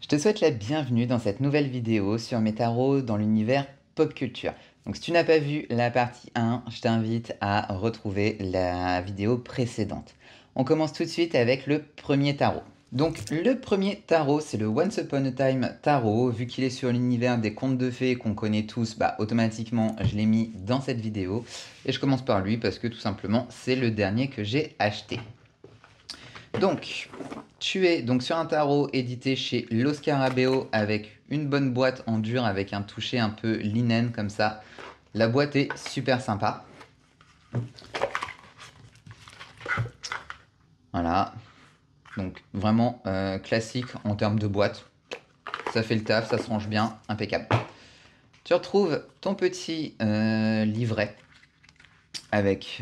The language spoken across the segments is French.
Je te souhaite la bienvenue dans cette nouvelle vidéo sur mes tarots dans l'univers pop culture. Donc si tu n'as pas vu la partie 1, je t'invite à retrouver la vidéo précédente. On commence tout de suite avec le premier tarot. Donc le premier tarot, c'est le Once Upon a Time tarot. Vu qu'il est sur l'univers des contes de fées qu'on connaît tous, automatiquement je l'ai mis dans cette vidéo. Et je commence par lui parce que tout simplement c'est le dernier que j'ai acheté. Donc, tu es donc sur un tarot édité chez Lo Scarabeo avec une bonne boîte en dur avec un toucher un peu linen comme ça. La boîte est super sympa. Voilà. Donc vraiment classique en termes de boîte. Ça fait le taf, ça se range bien, impeccable. Tu retrouves ton petit livret avec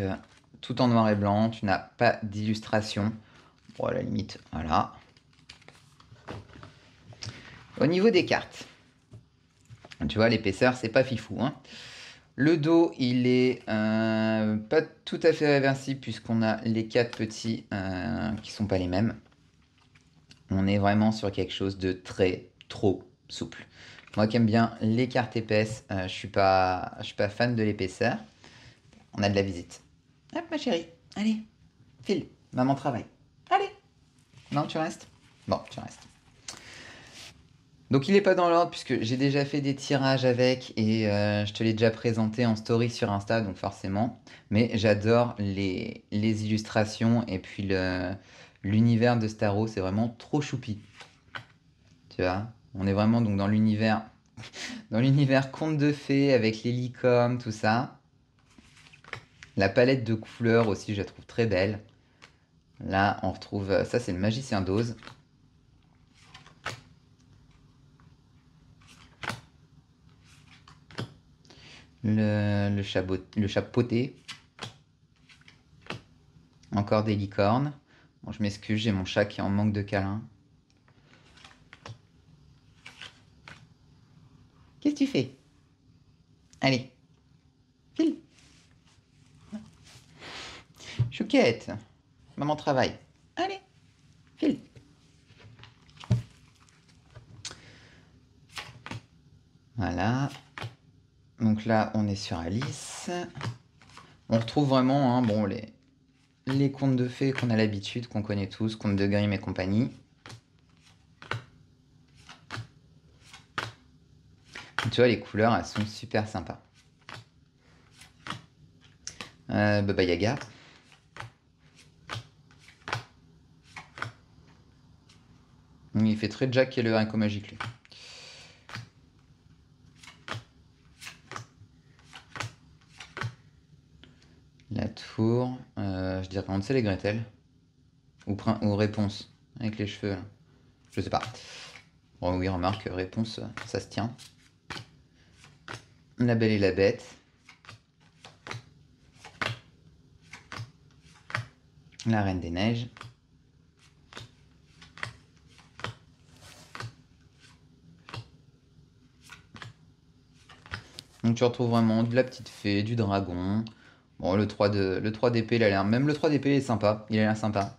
tout en noir et blanc. Tu n'as pas d'illustration. Bon, à la limite, voilà. Au niveau des cartes, tu vois, l'épaisseur, c'est pas fifou, hein. Le dos, il est pas tout à fait réversible puisqu'on a les 4 petits qui sont pas les mêmes. On est vraiment sur quelque chose de trop souple. Moi qui aime bien les cartes épaisses, je suis pas fan de l'épaisseur. On a de la visite. Hop, ma chérie, allez, file, maman travaille. Allez. Non, tu restes? Bon, tu restes. Donc il n'est pas dans l'ordre puisque j'ai déjà fait des tirages avec et je te l'ai déjà présenté en story sur Insta, donc forcément. Mais j'adore les illustrations et puis l'univers de Starro, c'est vraiment trop choupi. Tu vois, on est vraiment donc dans l'univers conte de fées avec les licornes, tout ça. La palette de couleurs aussi, je la trouve très belle. Là, on retrouve, ça c'est le Magicien d'Oz. Le chapeauté. Encore des licornes. Bon, je m'excuse, j'ai mon chat qui est en manque de câlin. Qu'est-ce que tu fais? Allez, file. Chouquette, maman travaille. Allez, file. Voilà. Donc là, on est sur Alice. On retrouve vraiment bon, les contes de fées qu'on a l'habitude, qu'on connaît tous, contes de Grimm et compagnie. Tu vois, les couleurs, elles sont super sympas. Baba Yaga. Il fait très Jack et le haricot magique, lui. La tour, je dirais Hansel et Gretel. Ou Réponse, avec les cheveux, là. Je sais pas. Bon, oui, remarque, Réponse, ça se tient. La Belle et la Bête. La Reine des Neiges. Donc tu retrouves vraiment de la petite fée, du dragon. Bon, le 3 d'épée, il a l'air... Même le 3 d'épée est sympa, il a l'air sympa.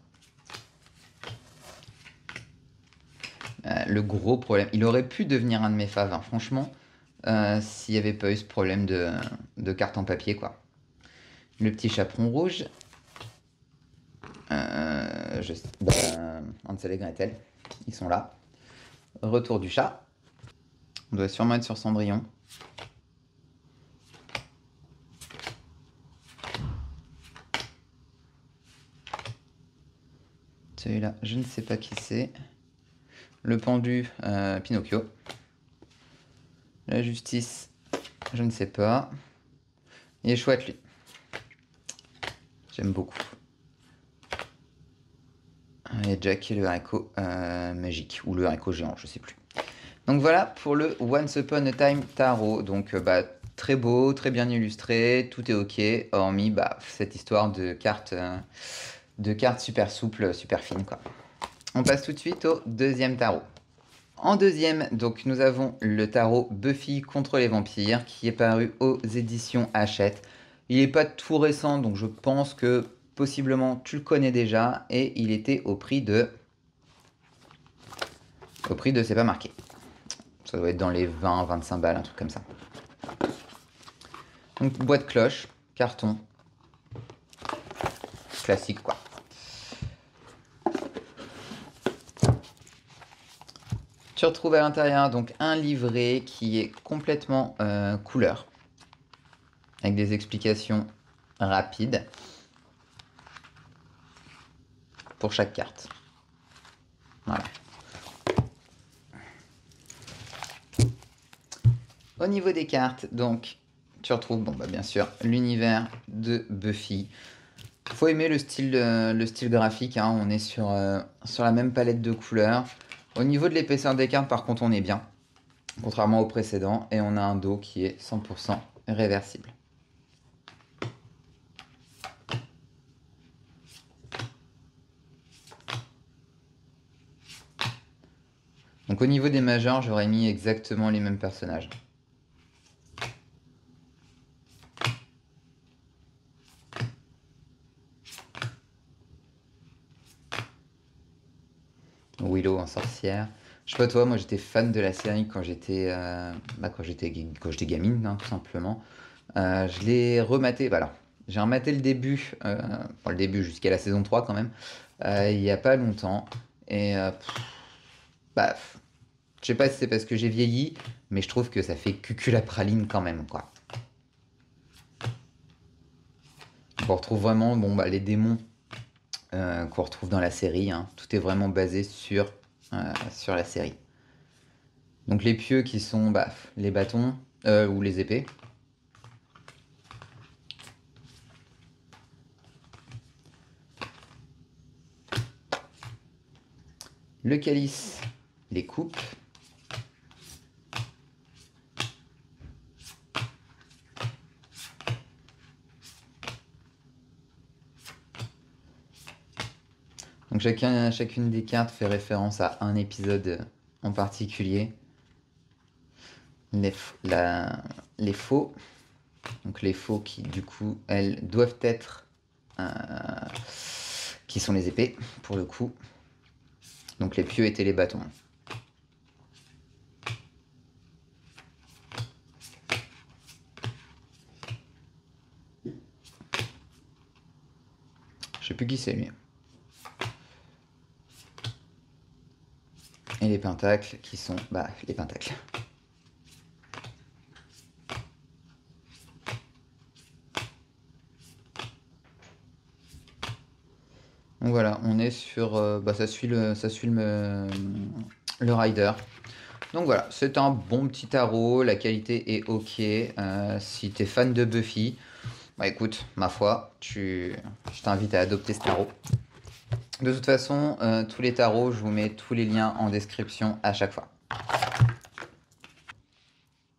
Le gros problème, il aurait pu devenir un de mes faves, hein, franchement, s'il n'y avait pas eu ce problème de carte en papier, quoi. Le petit chaperon rouge. Hansel et Gretel, ils sont là. Retour du chat. On doit sûrement être sur Cendrillon. Celui-là, je ne sais pas qui c'est. Le pendu, Pinocchio. La justice, je ne sais pas. Il est chouette, lui. J'aime beaucoup. Et Jack et le haricot magique. Ou le haricot géant, je sais plus. Donc voilà pour le Once Upon a Time Tarot. Donc très beau, très bien illustré. Tout est ok. Hormis cette histoire de cartes super souples, super fines, quoi. On passe tout de suite au deuxième tarot. En deuxième, donc nous avons le tarot Buffy contre les vampires qui est paru aux éditions Hachette. Il n'est pas tout récent, donc je pense que possiblement tu le connais déjà et il était au prix de Au prix de c'est pas marqué. Ça doit être dans les 20-25 balles, un truc comme ça. Donc boîte cloche, carton. Classique quoi. Tu retrouves à l'intérieur donc un livret qui est complètement couleur. Avec des explications rapides. Pour chaque carte. Voilà. Au niveau des cartes, donc, tu retrouves, bon, bah, bien sûr, l'univers de Buffy. Faut aimer le style graphique, hein, on est sur la même palette de couleurs. Au niveau de l'épaisseur des cartes, par contre, on est bien, contrairement au précédent, et on a un dos qui est 100% réversible. Donc au niveau des majeurs, j'aurais mis exactement les mêmes personnages. Willow en sorcière. Je sais pas toi, moi j'étais fan de la série quand j'étais gamine, hein, tout simplement. Je l'ai rematé, voilà. J'ai rematé le début, bon, le début jusqu'à la saison 3 quand même, il y a pas longtemps. Et bah, je sais pas si c'est parce que j'ai vieilli, mais je trouve que ça fait cuculapraline quand même, quoi. On retrouve vraiment bon, bah, les démons qu'on retrouve dans la série, hein. Tout est vraiment basé sur la série. Donc les pieux qui sont bah, les bâtons ou les épées. Le calice, les coupes. Donc chacune des cartes fait référence à un épisode en particulier. Les faux. Donc les faux qui du coup, elles doivent être... qui sont les épées, pour le coup. Donc les pieux étaient les bâtons. Je sais plus qui c'est lui. Et les pentacles qui sont... bah, les pentacles. Donc voilà, on est sur... bah, ça suit le rider. Donc voilà, c'est un bon petit tarot, la qualité est ok. Si t'es fan de Buffy, bah écoute, ma foi, je t'invite à adopter ce tarot. De toute façon, tous les tarots, je vous mets tous les liens en description à chaque fois.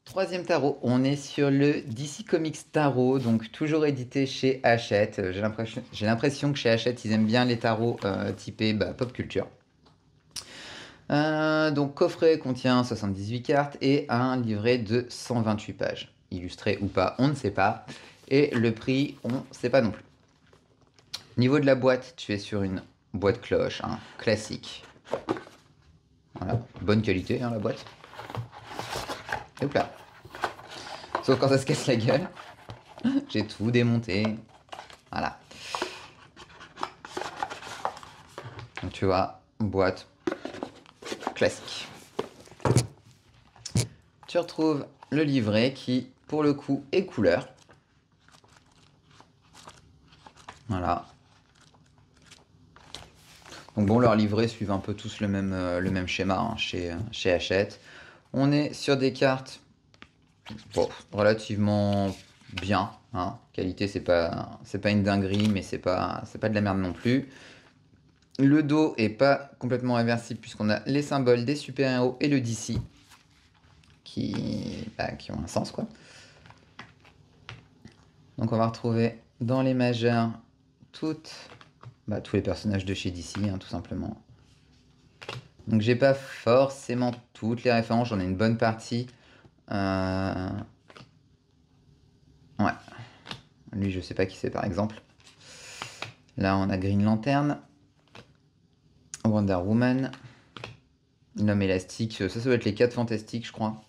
Troisième tarot, on est sur le DC Comics Tarot, donc toujours édité chez Hachette. J'ai l'impression que chez Hachette, ils aiment bien les tarots typés bah, pop culture. Donc coffret contient 78 cartes et un livret de 128 pages. Illustré ou pas, on ne sait pas. Et le prix, on ne sait pas non plus. Niveau de la boîte, tu es sur une boîte cloche, hein, classique. Voilà, bonne qualité hein, la boîte. Et hop là. Sauf quand ça se casse la gueule. J'ai tout démonté. Voilà. Donc tu vois, boîte classique. Tu retrouves le livret qui, pour le coup, est couleur. Voilà. Donc bon, leurs livrets suivent un peu tous le même schéma hein, chez Hachette. On est sur des cartes bon, relativement bien. Hein. Qualité, c'est pas une dinguerie, mais c'est pas de la merde non plus. Le dos est pas complètement réversible puisqu'on a les symboles des super-héros et le DC qui ont un sens quoi. Donc on va retrouver dans les majeurs tous les personnages de chez DC, hein, tout simplement. Donc j'ai pas forcément toutes les références, j'en ai une bonne partie. Ouais. Lui, je sais pas qui c'est par exemple. Là, on a Green Lantern, Wonder Woman, L'homme élastique, ça doit être les 4 fantastiques, je crois.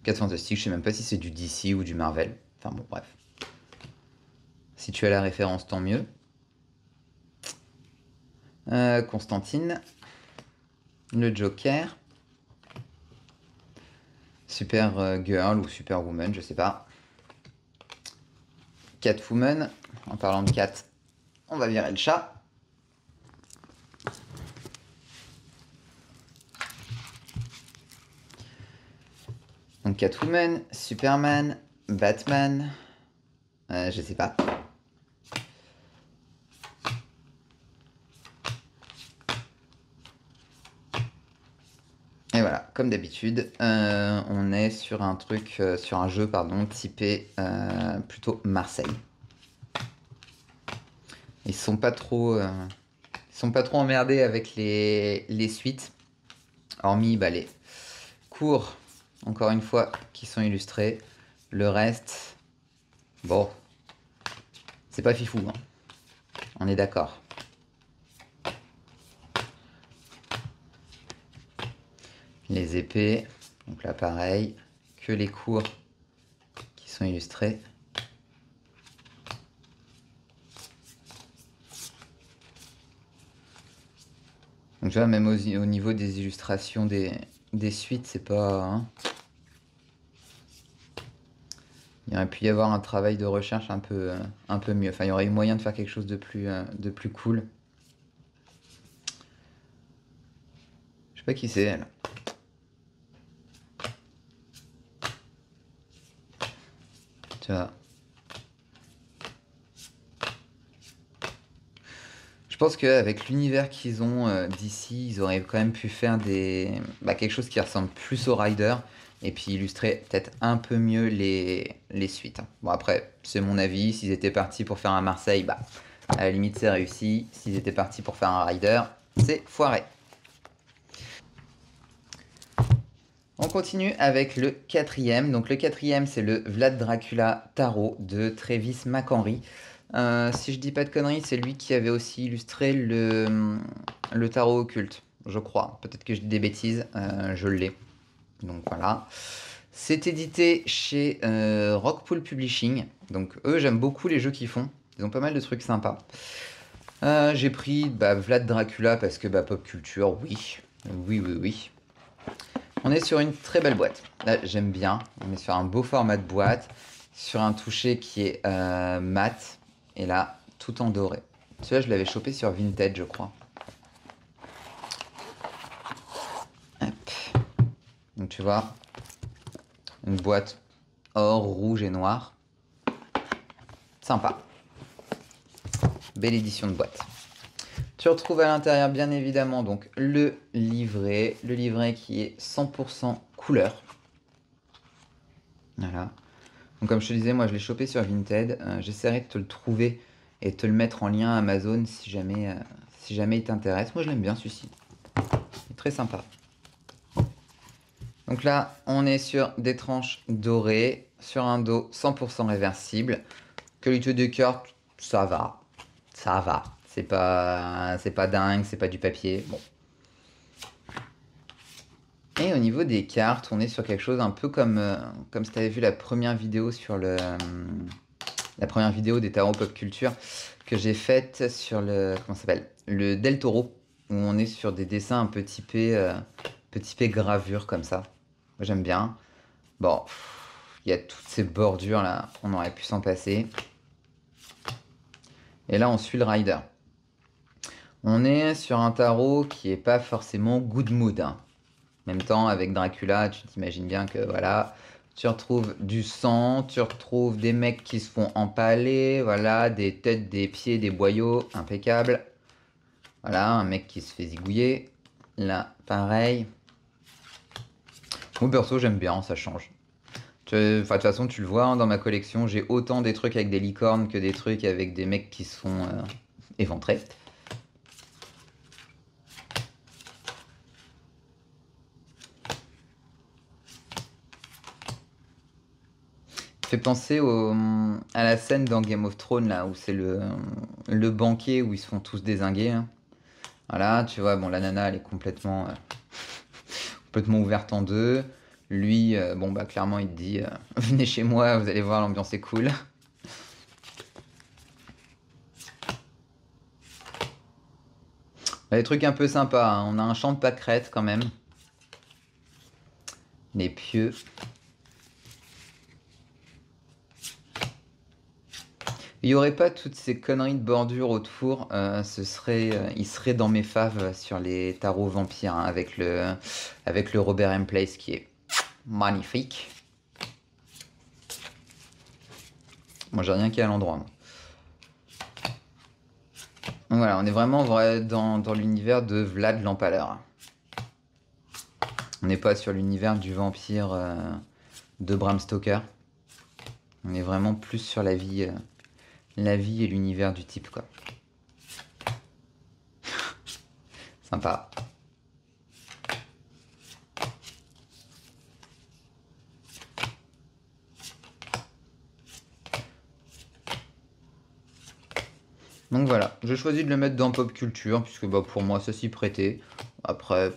4 fantastiques, je sais même pas si c'est du DC ou du Marvel. Enfin bon, bref. Si tu as la référence, tant mieux. Constantine. Le Joker. Super Girl ou Superwoman, je sais pas. Catwoman. En parlant de cat, on va virer le chat. Donc Catwoman, Superman, Batman, je sais pas. Et voilà, comme d'habitude, on est sur un truc, sur un jeu, pardon, typé plutôt Marseille. Ils sont pas trop emmerdés avec les suites, hormis bah, les cours, encore une fois, qui sont illustrés. Le reste, bon, c'est pas fifou, hein. On est d'accord. Les épées, donc là pareil, que les cours qui sont illustrés. Donc tu vois, même au niveau des illustrations des suites, c'est pas... hein. Il aurait pu y avoir un travail de recherche un peu mieux. Enfin, il y aurait eu moyen de faire quelque chose de plus cool. Je sais pas qui c'est, elle. Tu vois. Je pense qu'avec l'univers qu'ils ont d'ici, ils auraient quand même pu faire quelque chose qui ressemble plus au Rider. Et puis illustrer peut-être un peu mieux les suites. Bon après, c'est mon avis. S'ils étaient partis pour faire un Marseille, bah à la limite c'est réussi. S'ils étaient partis pour faire un Rider, c'est foiré. On continue avec le quatrième. Donc le quatrième, c'est le Vlad Dracula Tarot de Travis McHenry. Si je dis pas de conneries, c'est lui qui avait aussi illustré le tarot occulte, je crois. Peut-être que je dis des bêtises, je l'ai. Donc voilà. C'est édité chez Rockpool Publishing. Donc eux, j'aime beaucoup les jeux qu'ils font. Ils ont pas mal de trucs sympas. J'ai pris Vlad Dracula parce que pop culture, oui. Oui, oui, oui. On est sur une très belle boîte. Là, j'aime bien. On est sur un beau format de boîte. Sur un toucher qui est mat. Et là, tout en doré. Celui-là, je l'avais chopé sur Vinted, je crois. Hop. Donc tu vois, une boîte or, rouge et noir. Sympa. Belle édition de boîte. Tu retrouves à l'intérieur bien évidemment donc le livret qui est 100% couleur. Voilà. Donc comme je te disais, moi je l'ai chopé sur Vinted. J'essaierai de te le trouver et te le mettre en lien Amazon si jamais il t'intéresse. Moi je l'aime bien celui-ci. Il est très sympa. Donc là, on est sur des tranches dorées, sur un dos 100% réversible. Qualité de carte, ça va. Ça va. C'est pas dingue, c'est pas du papier. Bon. Et au niveau des cartes, on est sur quelque chose un peu comme si tu avais vu la première vidéo sur la première vidéo des tarots pop culture que j'ai faite sur comment ça s'appelle, le Del Toro, où on est sur des dessins un peu typés gravure comme ça. Moi j'aime bien. Bon, il y a toutes ces bordures là, on aurait pu s'en passer. Et là on suit le rider. On est sur un tarot qui est pas forcément good mood, hein. En même temps, avec Dracula, tu t'imagines bien que voilà, tu retrouves du sang, tu retrouves des mecs qui se font empaler, voilà, des têtes, des pieds, des boyaux, impeccable. Voilà, un mec qui se fait zigouiller. Là, pareil. Moi, perso, j'aime bien, ça change. De toute façon, tu le vois, hein, dans ma collection, j'ai autant des trucs avec des licornes que des trucs avec des mecs qui se font éventrés. Fait penser à la scène dans Game of Thrones, là, où c'est le banquet où ils se font tous dézinguer, hein. Voilà, tu vois, bon, la nana, elle est complètement, complètement ouverte en deux. Lui, bon, bah, clairement, il te dit, venez chez moi, vous allez voir, l'ambiance est cool. Des trucs un peu sympas, hein. On a un champ de pâquerettes quand même. Les pieux. Il n'y aurait pas toutes ces conneries de bordure autour, il serait dans mes faves sur les tarots vampires, hein, avec le Robert M. Place qui est magnifique. Moi j'ai rien qui est à l'endroit. Donc voilà, on est vraiment dans l'univers de Vlad l'Empaleur. On n'est pas sur l'univers du vampire de Bram Stoker. On est vraiment plus sur la vie et l'univers du type, quoi. Sympa. Donc voilà, j'ai choisi de le mettre dans Pop Culture, puisque bah, pour moi ça s'y prêtait. Après,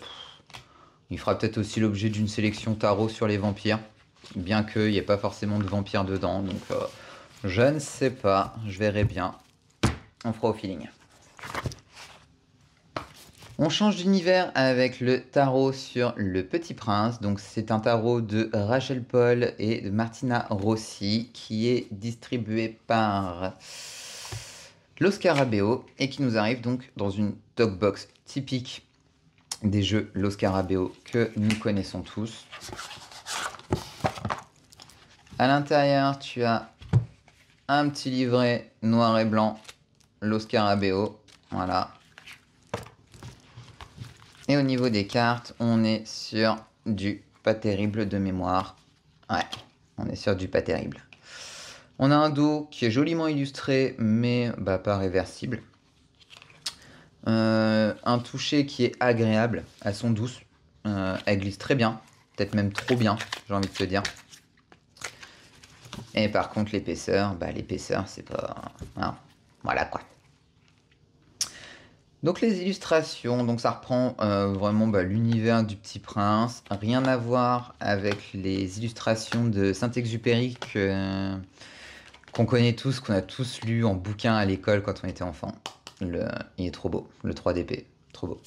il fera peut-être aussi l'objet d'une sélection tarot sur les vampires, bien qu'il n'y ait pas forcément de vampires dedans, donc je ne sais pas, je verrai bien. On fera au feeling. On change d'univers avec le tarot sur Le Petit Prince. Donc c'est un tarot de Rachel Paul et de Martina Rossi qui est distribué par Los Scarabeo et qui nous arrive donc dans une dogbox typique des jeux Los Scarabeo que nous connaissons tous. À l'intérieur, tu as un petit livret noir et blanc Los Scarabeo. Voilà. Et au niveau des cartes, on est sur du pas terrible de mémoire. Ouais, on est sur du pas terrible. On a un dos qui est joliment illustré, mais bah, pas réversible. Un toucher qui est agréable, elles sont douces. Elle glisse très bien, peut-être même trop bien, j'ai envie de te dire. Et par contre, l'épaisseur, bah, l'épaisseur, c'est pas... Non. Voilà quoi. Donc les illustrations, donc ça reprend vraiment bah, l'univers du Petit Prince. Rien à voir avec les illustrations de Saint-Exupéry qu'on connaît tous, qu'on a tous lu en bouquin à l'école quand on était enfant. Il est trop beau, le 3DP, trop beau.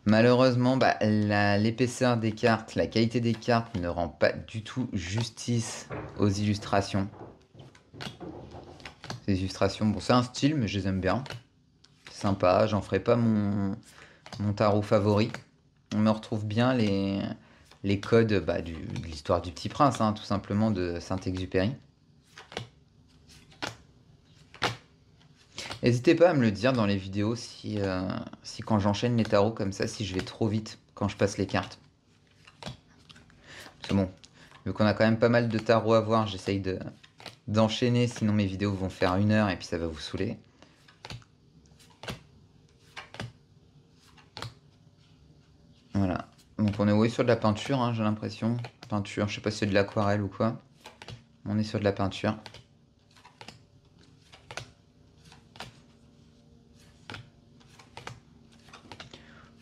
Malheureusement, bah, l'épaisseur des cartes, la qualité des cartes ne rend pas du tout justice aux illustrations. Ces illustrations, bon c'est un style, mais je les aime bien. C'est sympa, j'en ferai pas mon tarot favori. On me retrouve bien les codes bah, de l'histoire du Petit Prince, hein, tout simplement de Saint-Exupéry. N'hésitez pas à me le dire dans les vidéos si quand j'enchaîne les tarots comme ça, si je vais trop vite quand je passe les cartes. C'est bon, vu qu'on a quand même pas mal de tarots à voir, j'essaye d'enchaîner, sinon mes vidéos vont faire 1 heure et puis ça va vous saouler. Voilà, donc on est oui, sur de la peinture, hein, j'ai l'impression. Peinture, je sais pas si c'est de l'aquarelle ou quoi. On est sur de la peinture.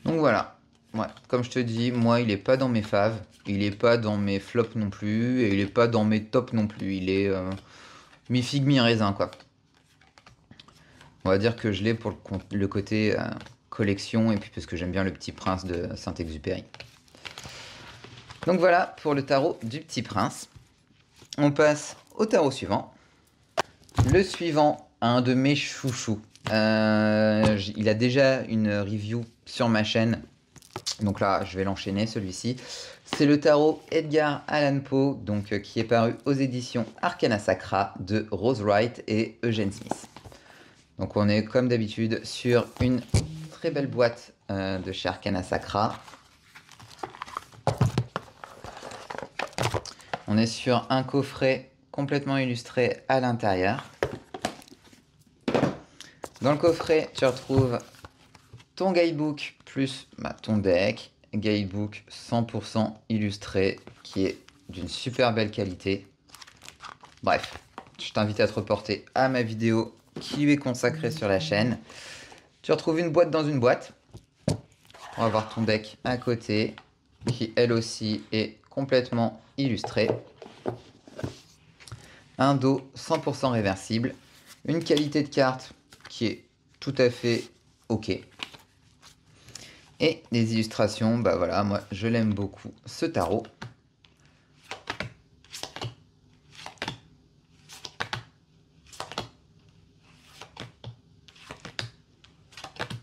Donc voilà, ouais, comme je te dis, moi il est pas dans mes faves, il est pas dans mes flops non plus, et il est pas dans mes tops non plus, il est mi-figue mi-raisin quoi. On va dire que je l'ai pour le côté collection, et puis parce que j'aime bien le Petit Prince de Saint-Exupéry. Donc voilà pour le tarot du Petit Prince. On passe au tarot suivant. Le suivant, un de mes chouchous. Il a déjà une review sur ma chaîne. Donc là, je vais l'enchaîner, celui-ci. C'est le tarot Edgar Allan Poe, donc, qui est paru aux éditions Arcana Sacra de Rose Wright et Eugene Smith. Donc on est comme d'habitude sur une très belle boîte de chez Arcana Sacra. On est sur un coffret complètement illustré à l'intérieur. Dans le coffret, tu retrouves ton guidebook plus ton deck. Guidebook 100% illustré qui est d'une super belle qualité. Bref, je t'invite à te reporter à ma vidéo qui lui est consacrée sur la chaîne. Tu retrouves une boîte dans une boîte. On va voir ton deck à côté, qui elle aussi est complètement illustrée. Un dos 100% réversible. Une qualité de carte qui est tout à fait ok. Et des illustrations, bah voilà, moi je l'aime beaucoup ce tarot.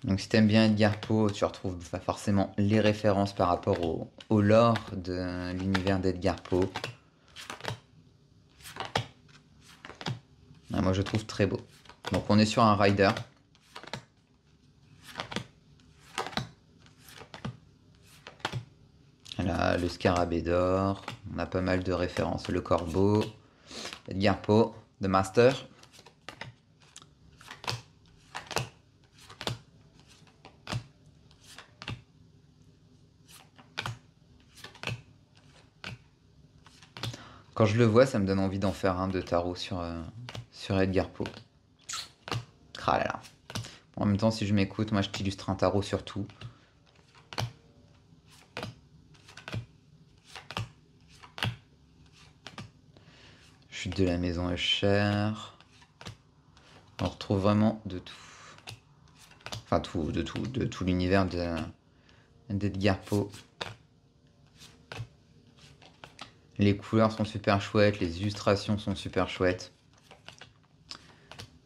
Donc si t'aimes bien Edgar Poe, tu retrouves forcément les références par rapport au lore de l'univers d'Edgar Poe. Ah, moi je trouve très beau. Donc on est sur un rider. Là, le scarabée d'or, on a pas mal de références. Le corbeau, Edgar Poe, The Master. Quand je le vois, ça me donne envie d'en faire un de tarot sur Edgar Poe. Ah là là. En même temps, si je m'écoute, moi je t'illustre un tarot sur tout. Chute de la maison Usher. On retrouve vraiment de tout. Enfin, de tout l'univers d'Edgar Poe. Les couleurs sont super chouettes, les illustrations sont super chouettes.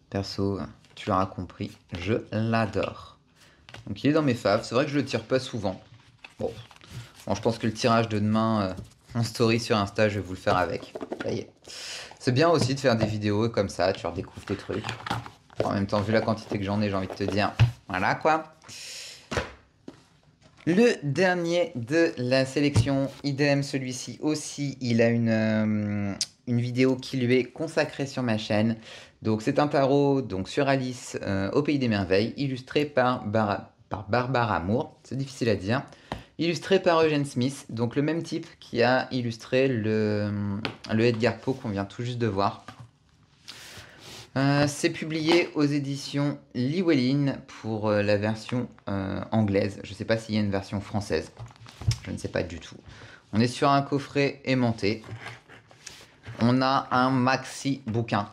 Perso, tu l'auras compris, je l'adore. Donc il est dans mes faves, c'est vrai que je le tire pas souvent. Bon, je pense que le tirage de demain en story sur Insta, je vais vous le faire avec. Ça y est. C'est bien aussi de faire des vidéos comme ça, tu redécouvres tes trucs. En même temps, vu la quantité que j'en ai, j'ai envie de te dire, voilà quoi. Le dernier de la sélection, idem celui-ci aussi, il a une vidéo qui lui est consacrée sur ma chaîne. Donc c'est un tarot donc sur Alice au Pays des Merveilles, illustré par Barbara Moore, c'est difficile à dire. Illustré par Eugene Smith, donc le même type qui a illustré le Edgar Poe qu'on vient tout juste de voir. C'est publié aux éditions Llewellyn pour la version anglaise. Je ne sais pas s'il y a une version française. Je ne sais pas du tout. On est sur un coffret aimanté. On a un maxi bouquin.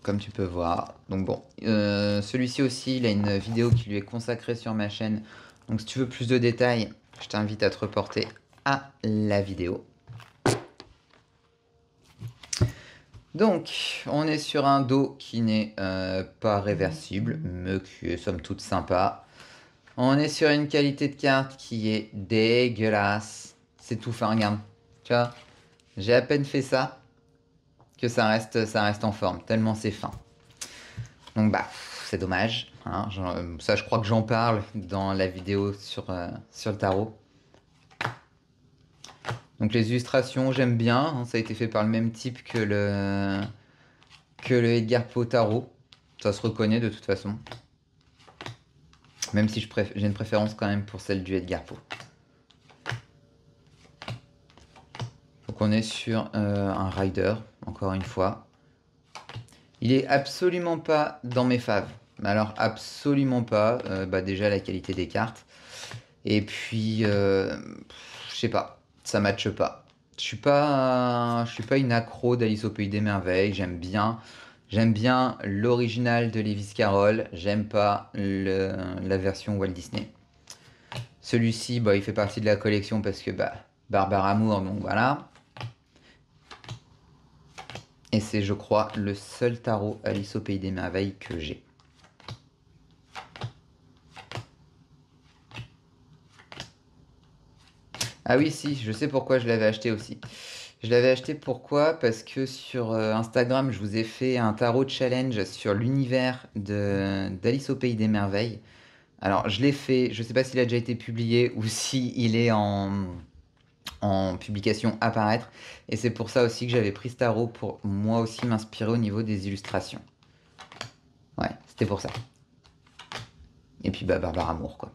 Comme tu peux voir. Donc bon, celui-ci aussi, il a une vidéo qui lui est consacrée sur ma chaîne. Donc si tu veux plus de détails, je t'invite à te reporter à la vidéo. Donc, on est sur un dos qui n'est pas réversible, mais qui est somme toute sympa. On est sur une qualité de carte qui est dégueulasse. C'est tout fin, regarde. Tu vois, j'ai à peine fait ça que ça reste en forme, tellement c'est fin. Donc bah, c'est dommage. Hein, ça, je crois que j'en parle dans la vidéo sur le tarot. Donc les illustrations, j'aime bien. Hein, ça a été fait par le même type que le Edgar Poe tarot. Ça se reconnaît de toute façon. Même si j'ai une préférence quand même pour celle du Edgar Poe. Donc on est sur un rider, encore une fois. Il est absolument pas dans mes faves. Mais alors absolument pas. Bah déjà la qualité des cartes. Et puis, je sais pas, ça matche pas. Je suis pas une accro d'Alice au Pays des Merveilles. J'aime bien l'original de Lewis Carroll. J'aime pas la version Walt Disney. Celui-ci, bah, il fait partie de la collection parce que bah, Barbara Moore, donc voilà. Et c'est, je crois, le seul tarot Alice au Pays des Merveilles que j'ai. Ah oui, si, je sais pourquoi je l'avais acheté aussi. Je l'avais acheté pourquoi? Parce que sur Instagram, je vous ai fait un tarot challenge sur l'univers d'Alice au Pays des Merveilles. Alors, je l'ai fait, je ne sais pas s'il a déjà été publié ou si il est en publication à paraître. Et c'est pour ça aussi que j'avais pris ce tarot pour moi aussi m'inspirer au niveau des illustrations. Ouais, c'était pour ça. Et puis, bah, Barbara Moore, quoi.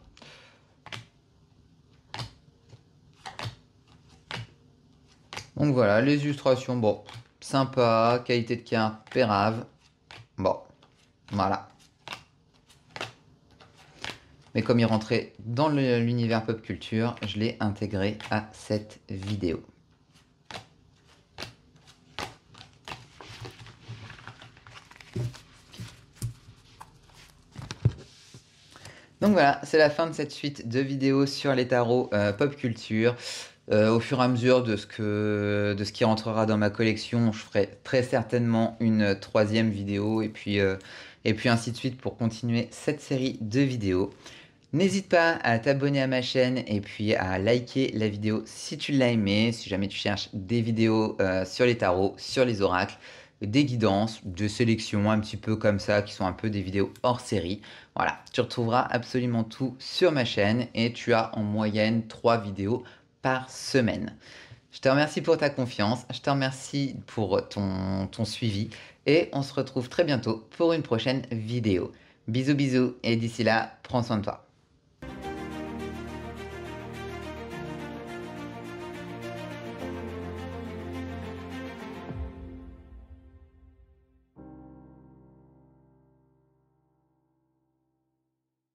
Donc voilà, les illustrations, bon, sympa, qualité de carte, pérave. Bon, voilà. Mais comme il rentrait dans l'univers pop culture, je l'ai intégré à cette vidéo. Donc voilà, c'est la fin de cette suite de vidéos sur les tarots pop culture. Au fur et à mesure de ce qui rentrera dans ma collection, je ferai très certainement une troisième vidéo et puis ainsi de suite pour continuer cette série de vidéos. N'hésite pas à t'abonner à ma chaîne et puis à liker la vidéo si tu l'as aimé, si jamais tu cherches des vidéos sur les tarots, sur les oracles, des guidances, de sélection un petit peu comme ça, qui sont un peu des vidéos hors série. Voilà, tu retrouveras absolument tout sur ma chaîne et tu as en moyenne 3 vidéos par semaine. Je te remercie pour ta confiance, je te remercie pour ton suivi et on se retrouve très bientôt pour une prochaine vidéo. Bisous bisous et d'ici là, prends soin de toi.